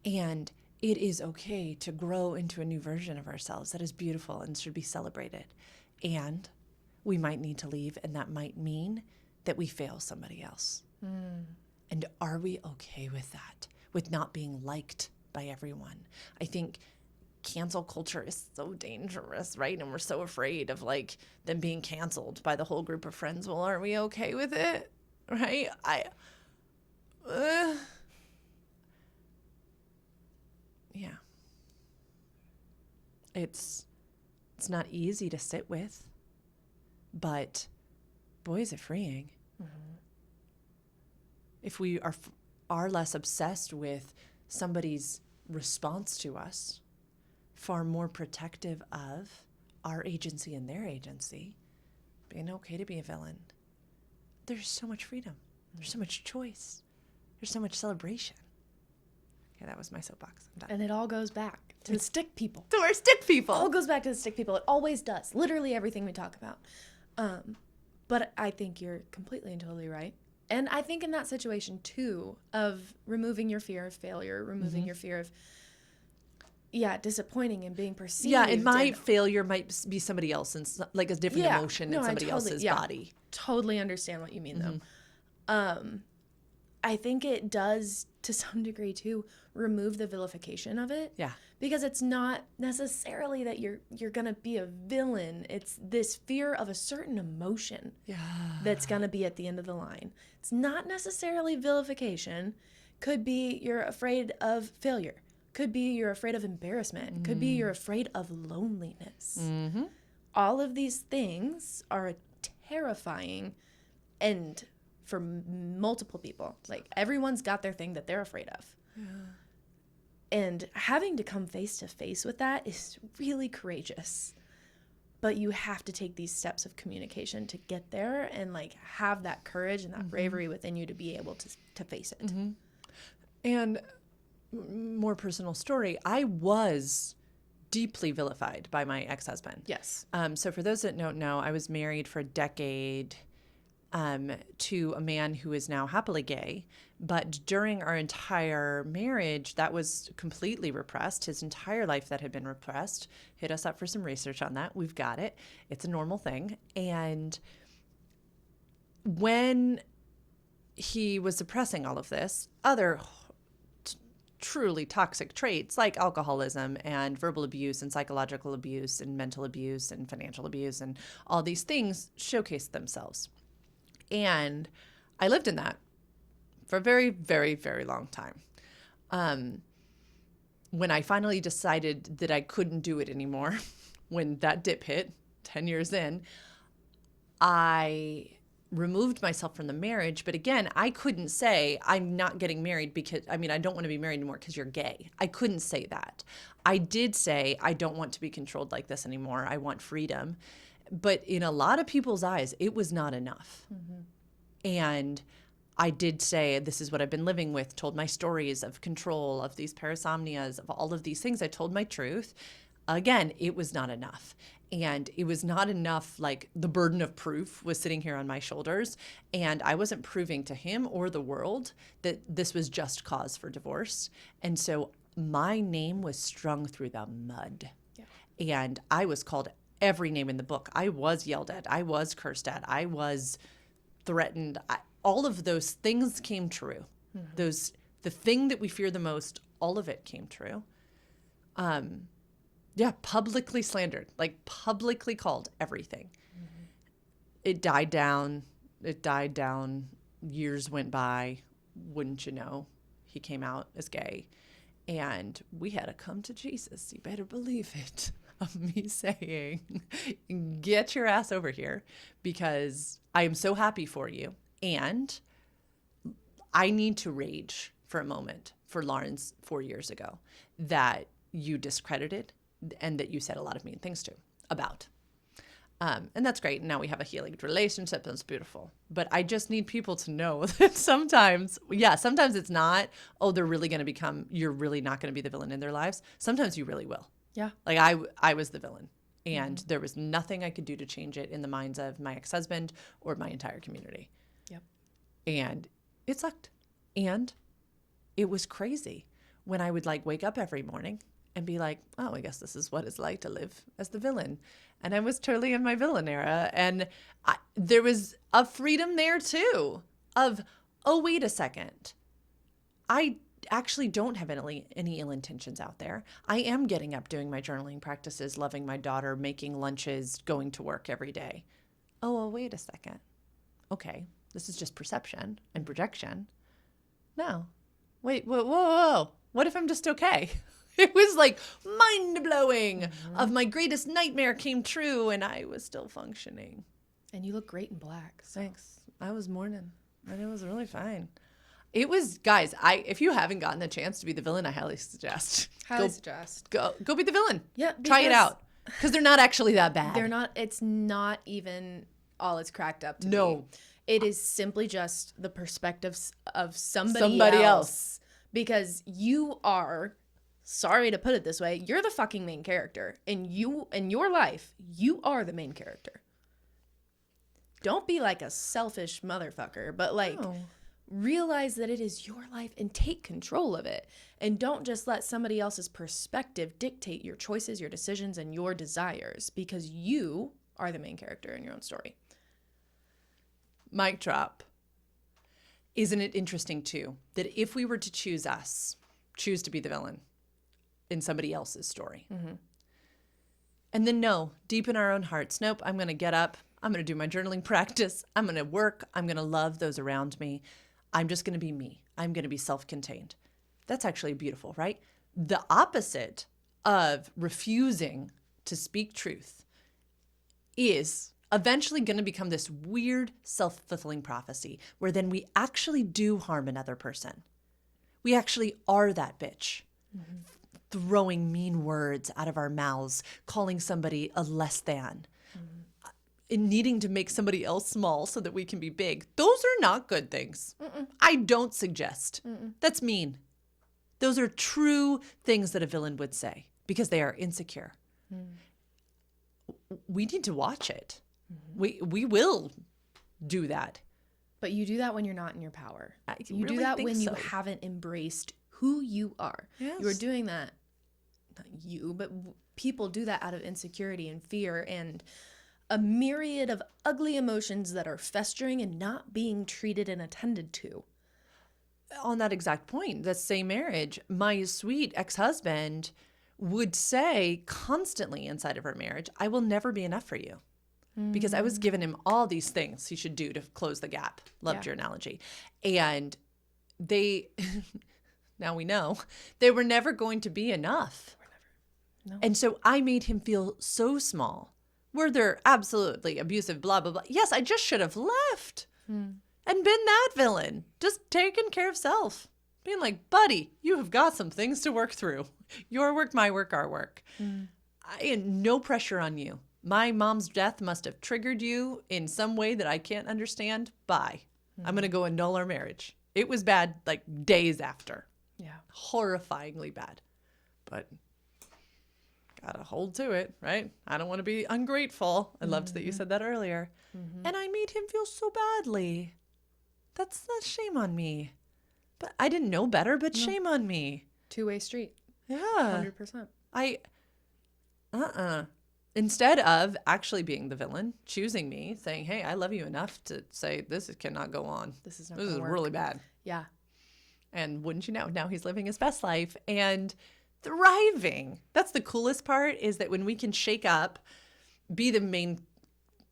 and it is okay to grow into a new version of ourselves that is beautiful and should be celebrated. And we might need to leave, and that might mean that we fail somebody else. And are we okay with that, with not being liked by everyone? I think cancel culture is so dangerous, right? And we're so afraid of like them being canceled by the whole group of friends. Well, aren't we okay with it? Right? Yeah. It's not easy to sit with, but boy, is it freeing. If we are less obsessed with somebody's response to us, far more protective of our agency and their agency, being okay to be a villain. There's so much freedom. There's so much choice. There's so much celebration. Okay, that was my soapbox. I'm done. And it all goes back to the stick people. To our stick people. All goes back to the stick people. It always does. Literally everything we talk about. But I think you're completely and totally right. And I think in that situation, too, of removing your fear of failure, removing your fear of, disappointing and being perceived. Yeah, and my failure might be somebody else, and like a different emotion in somebody else's body. Totally understand what you mean, though. I think it does, to some degree, too, remove the vilification of it. Yeah. Because it's not necessarily that you're going to be a villain. It's this fear of a certain emotion that's going to be at the end of the line. It's not necessarily vilification. Could be you're afraid of failure. Could be you're afraid of embarrassment. Could be you're afraid of loneliness. All of these things are terrifying and for multiple people. Like, everyone's got their thing that they're afraid of. And having to come face to face with that is really courageous. But you have to take these steps of communication to get there and like have that courage and that bravery within you to be able to face it. And more personal story, I was deeply vilified by my ex-husband. Yes. So for those that don't know, I was married for a decade to a man who is now happily gay. But during our entire marriage, that was completely repressed. His entire life that had been repressed. Hit us up for some research on that. We've got it. It's a normal thing. And when he was suppressing all of this, other truly toxic traits like alcoholism and verbal abuse and psychological abuse and mental abuse and financial abuse and all these things showcased themselves. And I lived in that for a very, very, very long time. When I finally decided that I couldn't do it anymore, when that dip hit 10 years in, I removed myself from the marriage. But again, I couldn't say I'm not getting married because, I don't want to be married anymore because you're gay. I couldn't say that. I did say, I don't want to be controlled like this anymore. I want freedom. But in a lot of people's eyes, it was not enough. Mm-hmm. And I did say, this is what I've been living with, told my stories of control, of these parasomnias, of all of these things. I told my truth. Again, it was not enough. And it was not enough, like the burden of proof was sitting here on my shoulders. And I wasn't proving to him or the world that this was just cause for divorce. And so my name was strung through the mud. Yeah. And I was called every name in the book. I was yelled at. I was cursed at. I was threatened. All of those things came true. Mm-hmm. The thing that we fear the most, all of it came true. Publicly slandered, like publicly called everything. Mm-hmm. It died down. Years went by. Wouldn't you know, he came out as gay. And we had to come to Jesus. You better believe it. Of me saying, get your ass over here because I am so happy for you. And I need to rage for a moment for Lawrence 4 years ago that you discredited and that you said a lot of mean things to about. And that's great. Now we have a healing relationship. That's beautiful. But I just need people to know that sometimes it's not, you're really not going to be the villain in their lives. Sometimes you really will. Yeah. Like I was the villain and there was nothing I could do to change it in the minds of my ex-husband or my entire community. Yep. And it sucked. And it was crazy when I would wake up every morning and be like, oh, I guess this is what it's like to live as the villain. And I was totally in my villain era. And there was a freedom there too of, oh, wait a second. I actually don't have any ill intentions out there. I am getting up, doing my journaling practices, loving my daughter, making lunches, going to work every day. Oh, well, wait a second. Okay, this is just perception and projection. No. Wait, whoa. What if I'm just okay? It was mind-blowing of my greatest nightmare came true and I was still functioning. And you look great in black. So. Thanks. I was mourning and it was really fine. It was, guys, if you haven't gotten the chance to be the villain, I highly suggest. Go be the villain. Yeah. Try it out. Because they're not actually that bad. They're not, it's not even all it's cracked up to be. No. It is simply just the perspectives of somebody else. Because you are, sorry to put it this way, you're the fucking main character. In your life, you are the main character. Don't be like a selfish motherfucker, but realize that it is your life and take control of it. And don't just let somebody else's perspective dictate your choices, your decisions, and your desires, because you are the main character in your own story. Mic drop. Isn't it interesting, too, that if we were to choose to be the villain in somebody else's story, and then deep in our own hearts, nope, I'm going to get up, I'm going to do my journaling practice, I'm going to work, I'm going to love those around me, I'm just going to be me, I'm going to be self-contained. That's actually beautiful, right? The opposite of refusing to speak truth is eventually going to become this weird self-fulfilling prophecy where then we actually do harm another person. We actually are that bitch. Throwing mean words out of our mouths, calling somebody a less than, and needing to make somebody else small so that we can be big. Those are not good things. I don't suggest. That's mean. Those are true things that a villain would say because they are insecure. We need to watch it. We will do that. But you do that when you're not in your power. You really do that think when you so. haven't embraced who you are. Yes. You are doing that, not you, but people do that out of insecurity and fear and a myriad of ugly emotions that are festering and not being treated and attended to. On that exact point, that same marriage, my sweet ex-husband would say constantly inside of our marriage, I will never be enough for you. Because I was giving him all these things he should do to close the gap. Loved your analogy. And they, now we know, they were never going to be enough. No. And so I made him feel so small. Were there absolutely abusive, blah, blah, blah. Yes, I just should have left and been that villain. Just taking care of self. Being like, buddy, you have got some things to work through. Your work, my work, our work. I had no pressure on you. My mom's death must have triggered you in some way that I can't understand. Bye. I'm going to go annul our marriage. It was bad like days after. Yeah. Horrifyingly bad. But gotta hold to it, right? I don't want to be ungrateful. I loved that you said that earlier. And I made him feel so badly. That's shame on me. But I didn't know better, but shame on me. Two-way street. Yeah. 100%. Instead of actually being the villain, choosing me, saying, hey, I love you enough to say, this cannot go on. This is not This is gonna work. really bad. Yeah. And wouldn't you know, now he's living his best life and thriving. That's the coolest part, is that when we can shake up, be the main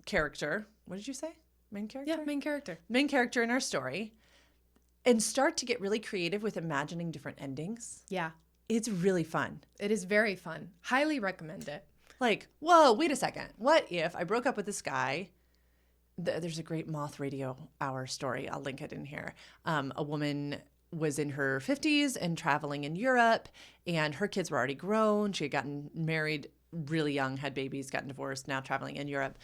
character. What did you say? Main character? Yeah, main character. Main character in our story, and start to get really creative with imagining different endings. Yeah. It's really fun. It is very fun. Highly recommend it. Like, whoa, wait a second. What if I broke up with this guy? There's a great Moth Radio Hour story. I'll link it in here. A woman was in her 50s and traveling in Europe, and her kids were already grown. She had gotten married really young, had babies, gotten divorced, now traveling in Europe.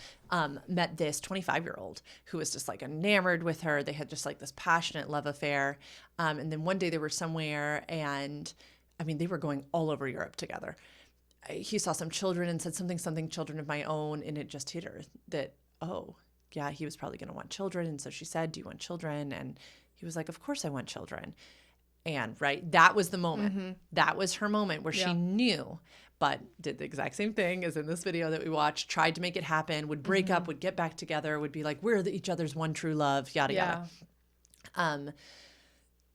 Met this 25-year-old who was just like enamored with her. They had just like this passionate love affair. And then one day they were somewhere, and I mean, they were going all over Europe together. He saw some children and said something, children of my own. And it just hit her that, oh, yeah, he was probably going to want children. And so she said, do you want children? And he was like, of course I want children. And right, that was the moment. That was her moment where she knew, but did the exact same thing as in this video that we watched, tried to make it happen, would break up, would get back together, would be like, we're each other's one true love, yada, yada.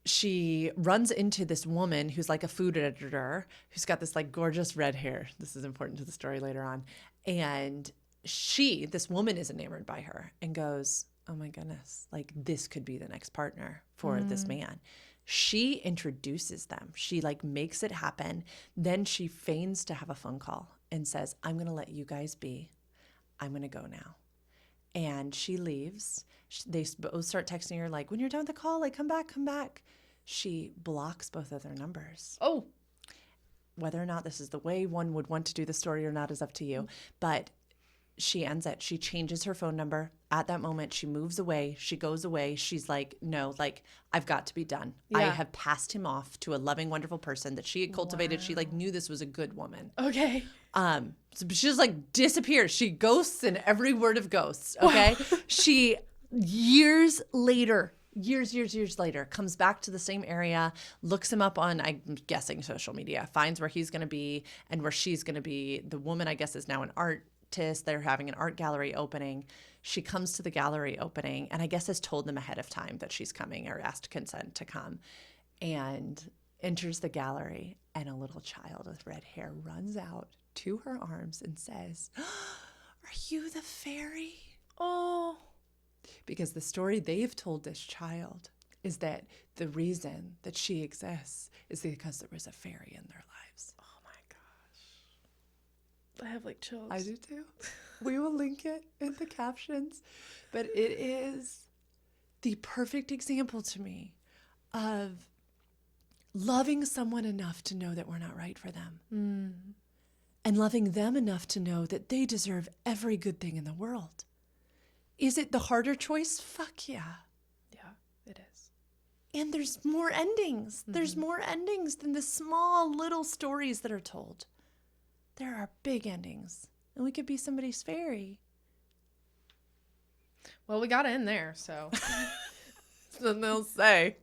She runs into this woman who's like a food editor, who's got this like gorgeous red hair. This is important to the story later on. And this woman is enamored by her and goes, oh my goodness, like this could be the next partner for this man. She introduces them. She like makes it happen. Then she feigns to have a phone call and says, I'm going to let you guys be. I'm going to go now. And she leaves. They both start texting her like, when you're done with the call, like come back. She blocks both of their numbers. Oh. Whether or not this is the way one would want to do the story or not is up to you. But she ends it. She changes her phone number. At that moment, she moves away. She goes away. She's like, no, like, I've got to be done. I have passed him off to a loving, wonderful person that she had cultivated. Wow. She like knew this was a good woman. Okay. So she just like disappears. She ghosts in every word of ghosts. Okay. Wow. She years later, comes back to the same area, looks him up on, I'm guessing, social media, finds where he's going to be and where she's going to be. The woman, I guess, is now an artist. They're having an art gallery opening. She comes to the gallery opening and I guess has told them ahead of time that she's coming or asked consent to come, and enters the gallery, and a little child with red hair runs out to her arms and says, are you the fairy? Oh. Because the story they've told this child is that the reason that she exists is because there was a fairy in their lives. Oh my gosh. I have like chills. I do too. We will link it in the captions. But it is the perfect example to me of loving someone enough to know that we're not right for them. And loving them enough to know that they deserve every good thing in the world. Is it the harder choice? Fuck yeah. Yeah, it is. And there's more endings. There's more endings than the small little stories that are told. There are big endings. And we could be somebody's fairy. Well, we got to end there, so. Then they'll say.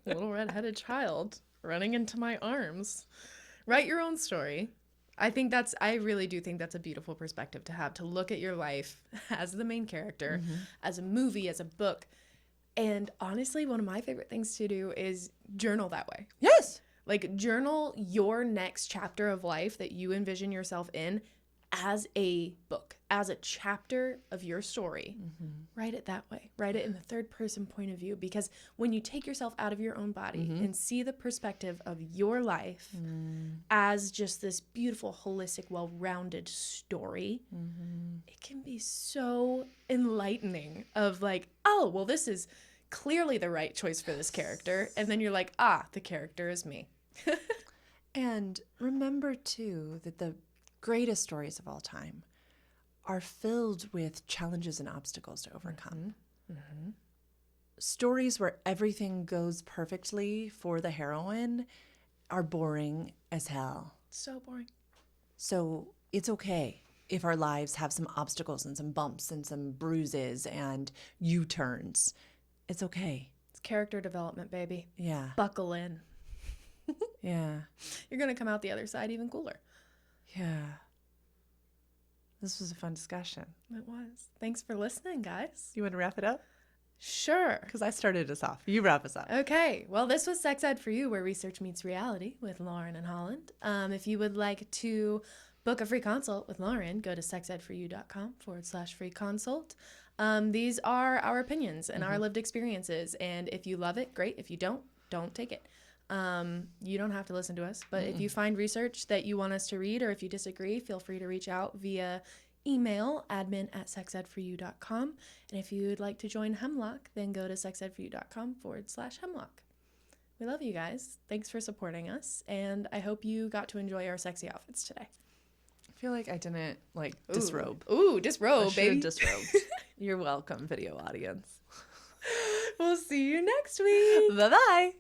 Little redheaded child running into my arms. Write your own story. I really do think that's a beautiful perspective to have, to look at your life as the main character, as a movie, as a book. And honestly, one of my favorite things to do is journal that way. Yes. Like, journal your next chapter of life that you envision yourself in as a book, as a chapter of your story. Write it that way. Write it in the third person point of view, because when you take yourself out of your own body and see the perspective of your life as just this beautiful, holistic, well-rounded story, it can be so enlightening of like, oh, well, this is clearly the right choice for this character. And then you're like, the character is me. And remember, too, that the greatest stories of all time are filled with challenges and obstacles to overcome. Stories where everything goes perfectly for the heroine are boring as hell. So boring. So it's okay if our lives have some obstacles and some bumps and some bruises and U-turns. It's okay. It's character development, baby. Yeah. Buckle in. Yeah. You're going to come out the other side even cooler. Yeah. This was a fun discussion. It was. Thanks for listening, guys. You want to wrap it up? Sure. Because I started us off. You wrap us up. Okay. Well, this was Sex Ed for You, where research meets reality with Lauren and Holland. If you would like to book a free consult with Lauren, go to sexedforyou.com/free consult. These are our opinions and our lived experiences. And if you love it, great. If you don't take it. You don't have to listen to us, but if you find research that you want us to read, or if you disagree, feel free to reach out via email, admin@sexedforyou.com. And if you would like to join Hemlock, then go to sexedforyou.com/Hemlock. We love you guys. Thanks for supporting us. And I hope you got to enjoy our sexy outfits today. I feel like I didn't disrobe. Ooh, disrobe, baby. Disrobe. You're welcome, video audience. We'll see you next week. Bye-bye.